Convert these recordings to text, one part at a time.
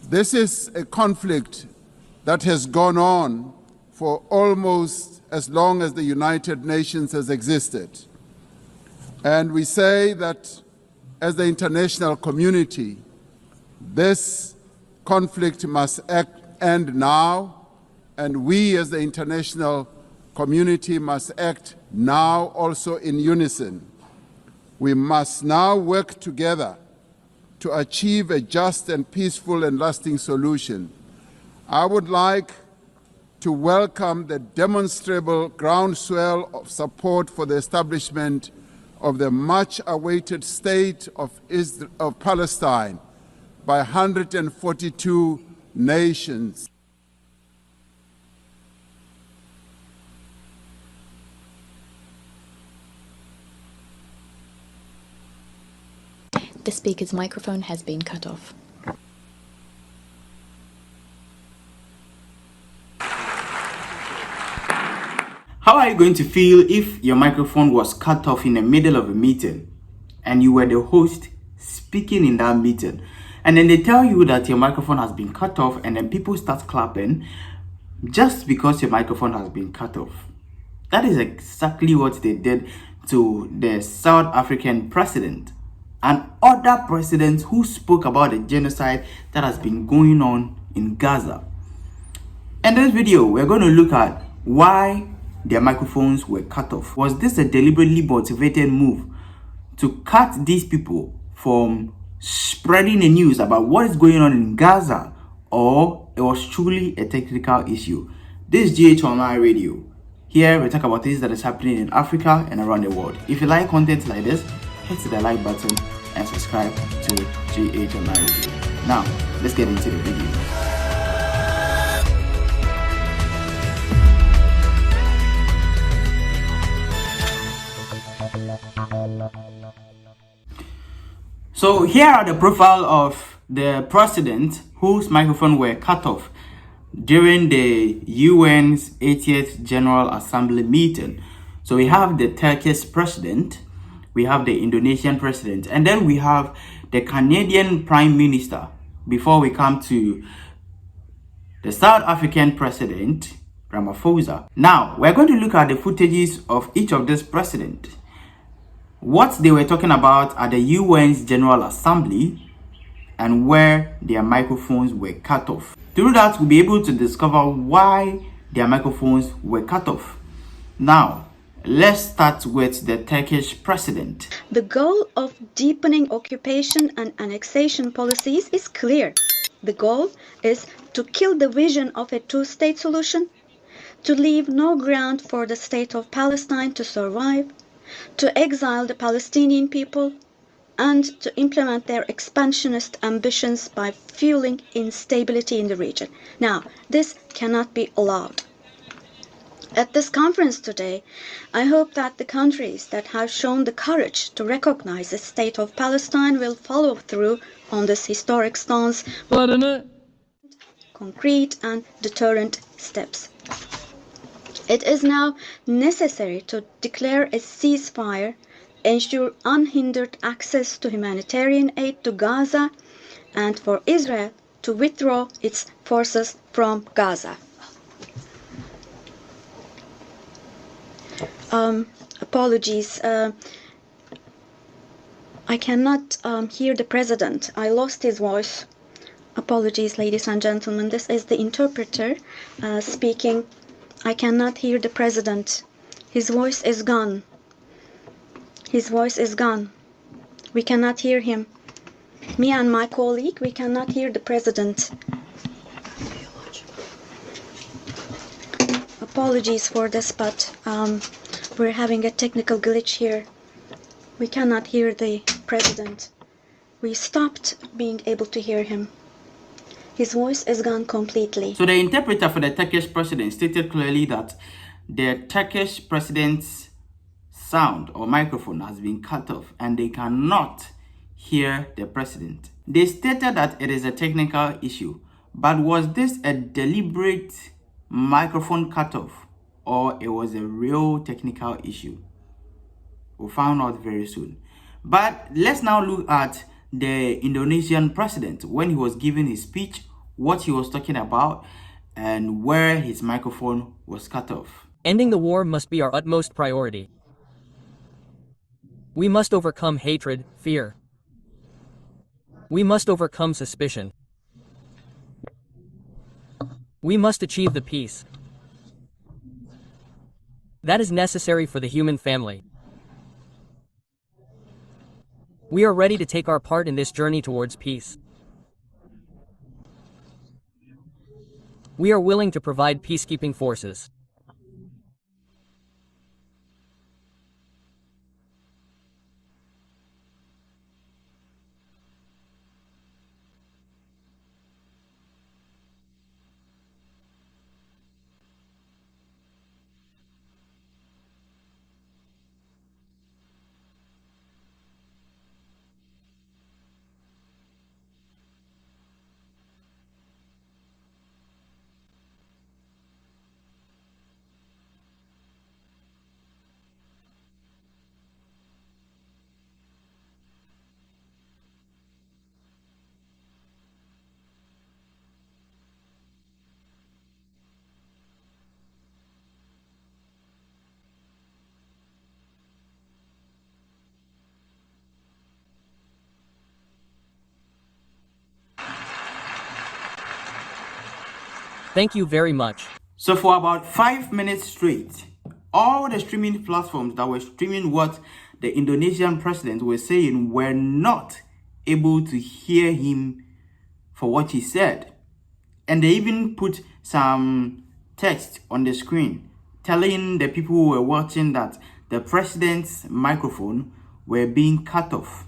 This is a conflict that has gone on for almost as long as the United Nations has existed. And we say that as the international community, this conflict must end now, and we as the international community must act now also in unison. We must now work together to achieve a just and peaceful and lasting solution. I would like to welcome the demonstrable groundswell of support for the establishment of the much-awaited state of Palestine by 142 nations. The speaker's microphone has been cut off. How are you going to feel if your microphone was cut off in the middle of a meeting and you were the host speaking in that meeting, and then they tell you that your microphone has been cut off, and then people start clapping just because your microphone has been cut off? That is exactly what they did to the South African president and other presidents who spoke about the genocide that has been going on in Gaza. In this video, we're going to look at why their microphones were cut off. Was this a deliberately motivated move to cut these people from spreading the news about what is going on in Gaza, or it was truly a technical issue? This is GH Online Radio. Here we talk about things that is happening in Africa and around the world. If you like content like this, hit the like button and subscribe to GH Online Radio. Now, let's get into the video. So here are the profile of the president whose microphone were cut off during the UN's 80th General Assembly meeting. So we have the Turkish president, we have the Indonesian president, and then we have the Canadian Prime Minister before we come to the South African president, Ramaphosa. Now, we're going to look at the footages of each of these presidents, what they were talking about at the UN's General Assembly, and where their microphones were cut off. Through that, we'll be able to discover why their microphones were cut off. Now, let's start with the Turkish president. The goal of deepening occupation and annexation policies is clear. The goal is to kill the vision of a two-state solution, to leave no ground for the state of Palestine to survive, to exile the Palestinian people, and to implement their expansionist ambitions by fueling instability in the region. Now, this cannot be allowed. At this conference today, I hope that the countries that have shown the courage to recognize the state of Palestine will follow through on this historic stance with concrete and deterrent steps. It is now necessary to declare a ceasefire, ensure unhindered access to humanitarian aid to Gaza, and for Israel to withdraw its forces from Gaza. Apologies. I cannot hear the president. I lost his voice. Apologies, ladies and gentlemen. This is the interpreter speaking. I cannot hear the president. His voice is gone. His voice is gone. We cannot hear him. Me and my colleague, we cannot hear the president. Apologies for this, but we're having a technical glitch here. We cannot hear the president. We stopped being able to hear him. His voice is gone completely. So the interpreter for the Turkish president stated clearly that the Turkish president's sound or microphone has been cut off and they cannot hear the president. They stated that it is a technical issue, but was this a deliberate microphone cut off or it was a real technical issue? We'll find out very soon. But let's now look at the Indonesian president when he was giving his speech what he was talking about, and where his microphone was cut off. Ending the war must be our utmost priority. We must overcome hatred, fear. We must overcome suspicion. We must achieve the peace that is necessary for the human family. We are ready to take our part in this journey towards peace. We are willing to provide peacekeeping forces. Thank you very much. So for about 5 minutes straight, all the streaming platforms that were streaming what the Indonesian president was saying were not able to hear him for what he said. And they even put some text on the screen telling the people who were watching that the president's microphone were being cut off.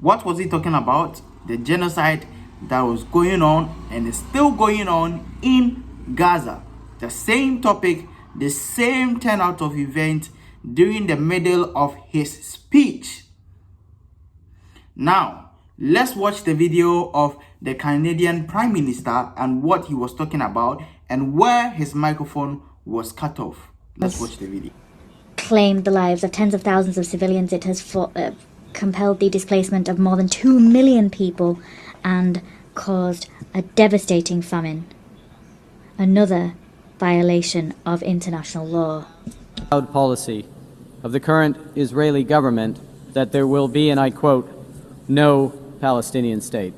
What was he talking about? The genocide that was going on and is still going on in Gaza. The same topic, the same turnout of event during the middle of his speech. Now, let's watch the video of the Canadian Prime Minister and what he was talking about and where his microphone was cut off. Let's watch the video. Claimed the lives of tens of thousands of civilians. It has compelled the displacement of more than 2 million people and caused a devastating famine. Another violation of international law. Policy of the current Israeli government that there will be, and I quote, no Palestinian state.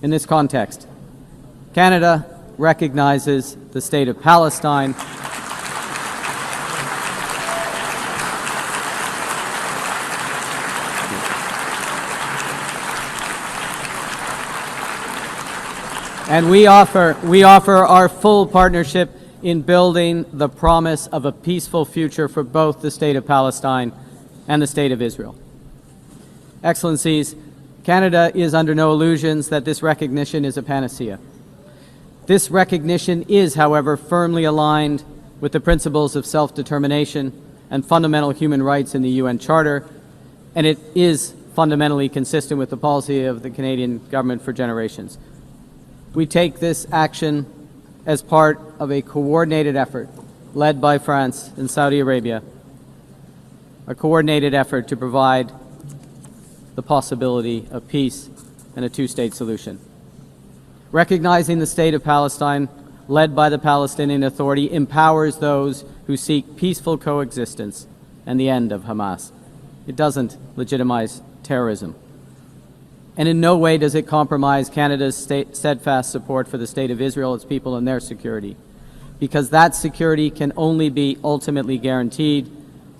In this context, Canada recognizes the state of Palestine and we offer our full partnership in building the promise of a peaceful future for both the state of Palestine and the state of Israel. Excellencies, Canada is under no illusions that this recognition is a panacea. This recognition is, however, firmly aligned with the principles of self-determination and fundamental human rights in the UN Charter, and it is fundamentally consistent with the policy of the Canadian government for generations. We take this action as part of a coordinated effort led by France and Saudi Arabia, a coordinated effort to provide the possibility of peace and a two-state solution. Recognizing the state of Palestine, led by the Palestinian Authority, empowers those who seek peaceful coexistence and the end of Hamas. It doesn't legitimize terrorism. And in no way does it compromise Canada's steadfast support for the state of Israel, its people, and their security, because that security can only be ultimately guaranteed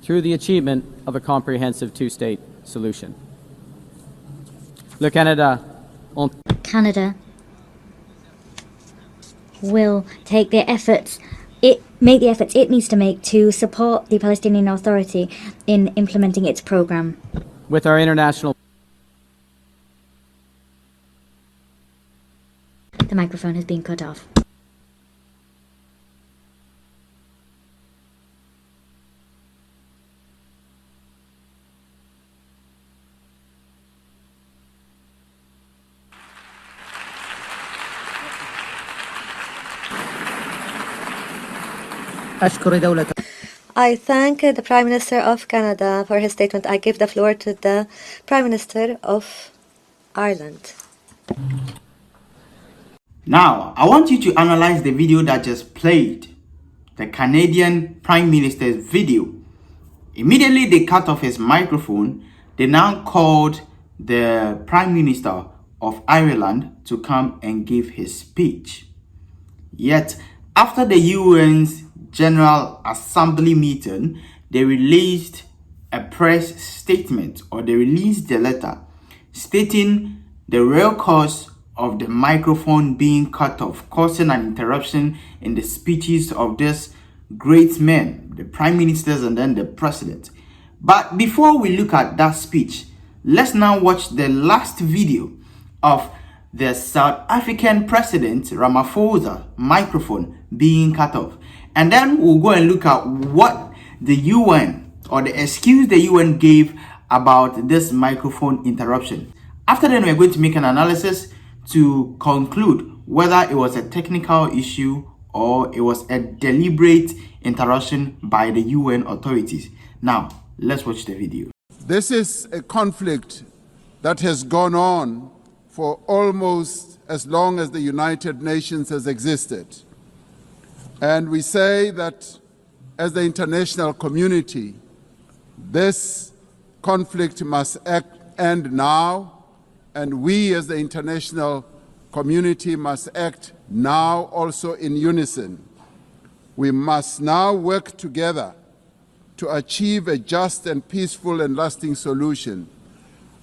through the achievement of a comprehensive two-state solution. Canada will take the efforts it needs to make to support the Palestinian Authority in implementing its program. With our international... The microphone has been cut off. I thank the Prime Minister of Canada for his statement. I give the floor to the Prime Minister of Ireland. Now, I want you to analyze the video that just played, the Canadian Prime Minister's video. Immediately they cut off his microphone. They now called the Prime Minister of Ireland to come and give his speech. Yet, after the UN's General Assembly meeting, they released a press statement, or they released the letter stating the real cause of the microphone being cut off, causing an interruption in the speeches of these great men, the prime ministers and then the president. But before we look at that speech, let's now watch the last video of the South African President Ramaphosa microphone being cut off. And then we'll go and look at what the UN, or the excuse the UN gave about this microphone interruption. After then, we're going to make an analysis to conclude whether it was a technical issue or it was a deliberate interruption by the UN authorities. Now, let's watch the video. This is a conflict that has gone on for almost as long as the United Nations has existed. And we say that as the international community, this conflict must end now, and we as the international community must act now also in unison. We must now work together to achieve a just and peaceful and lasting solution.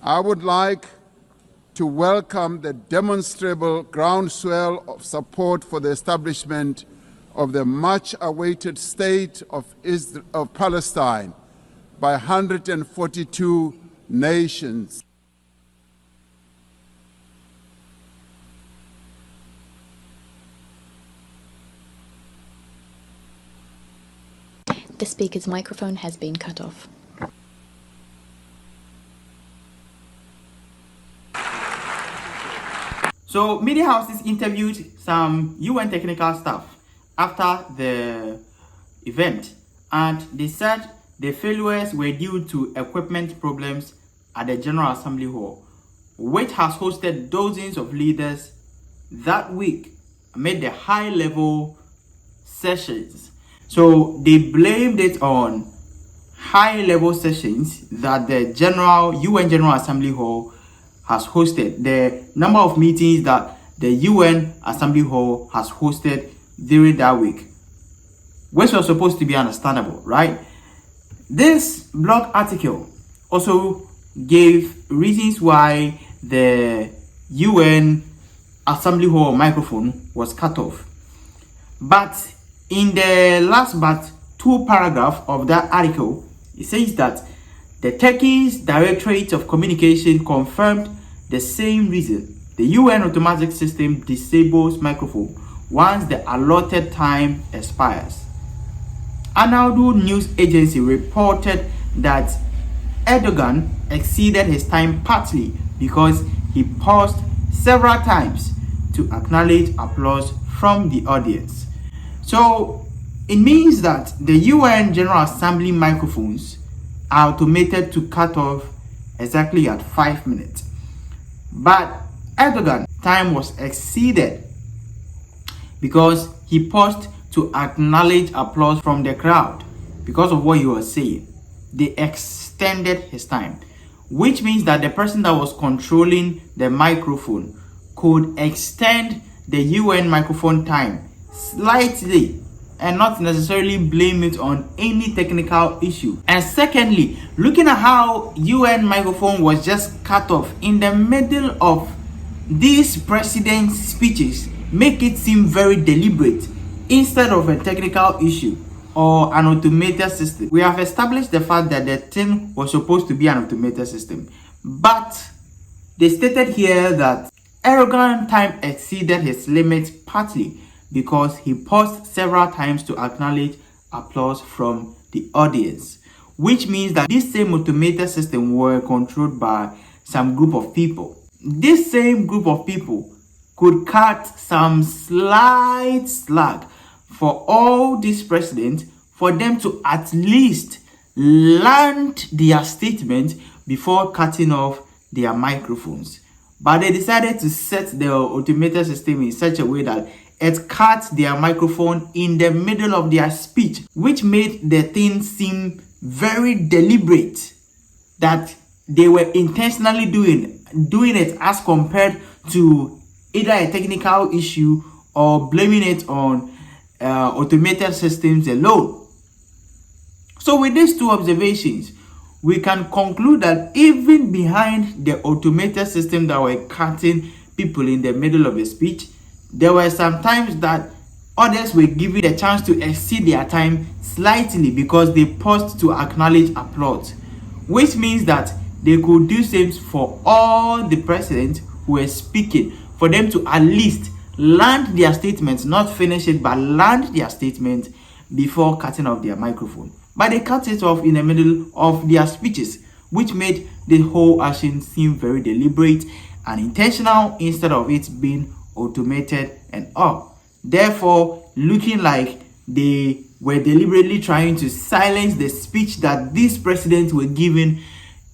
I would like to welcome the demonstrable groundswell of support for the establishment of the much-awaited state of Palestine by 142 nations. The speaker's microphone has been cut off. So media houses interviewed some UN technical staff after the event, and they said the failures were due to equipment problems at the General Assembly Hall, which has hosted dozens of leaders that week amid the high-level sessions. So they blamed it on high-level sessions that the UN General Assembly Hall has hosted, the number of meetings that the UN Assembly Hall has hosted during that week, which was supposed to be understandable, right? This blog article also gave reasons why the UN Assembly Hall microphone was cut off. But in the last but 2 paragraphs of that article, it says that the Turkey's Directorate of Communication confirmed the same reason. The UN automatic system disables microphone once the allotted time expires. Anadolu News Agency reported that Erdogan exceeded his time partly because he paused several times to acknowledge applause from the audience. So it means that the UN General Assembly microphones are automated to cut off exactly at 5 minutes. But Erdogan's time was exceeded because he paused to acknowledge applause from the crowd because of what he was saying. They extended his time, which means that the person that was controlling the microphone could extend the UN microphone time slightly and not necessarily blame it on any technical issue. And secondly, looking at how UN microphone was just cut off in the middle of these president's speeches make it seem very deliberate instead of a technical issue or an automated system. We have established the fact that the thing was supposed to be an automated system, but they stated here that Erdogan's time exceeded his limits partly because he paused several times to acknowledge applause from the audience, which means that this same automated system were controlled by some group of people. This same group of people could cut some slight slack for all these presidents for them to at least land their statement before cutting off their microphones. but they decided to set the automated system in such a way that it cut their microphone in the middle of their speech, which made the thing seem very deliberate, that they were intentionally doing it as compared to either a technical issue or blaming it on automated systems alone. So with these two observations, we can conclude that even behind the automated system that were cutting people in the middle of a speech, there were some times that others were given the chance to exceed their time slightly because they paused to acknowledge applause, which means that they could do same for all the presidents who were speaking, for them to at least land their statements, not finish it, but land their statement before cutting off their microphone. But they cut it off in the middle of their speeches, which made the whole action seem very deliberate and intentional instead of it being automated and all. Therefore, looking like they were deliberately trying to silence the speech that these presidents were giving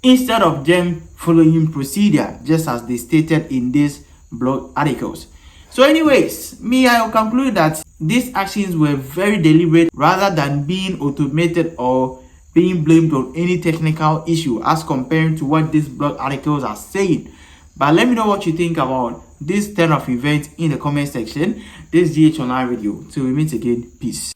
instead of them following procedure, just as they stated in these blog articles. So anyways, I will conclude that these actions were very deliberate rather than being automated or being blamed on any technical issue as compared to what these blog articles are saying. But let me know what you think about this turn of events in the comment section. This is GH Online Radio. Till we meet again, peace.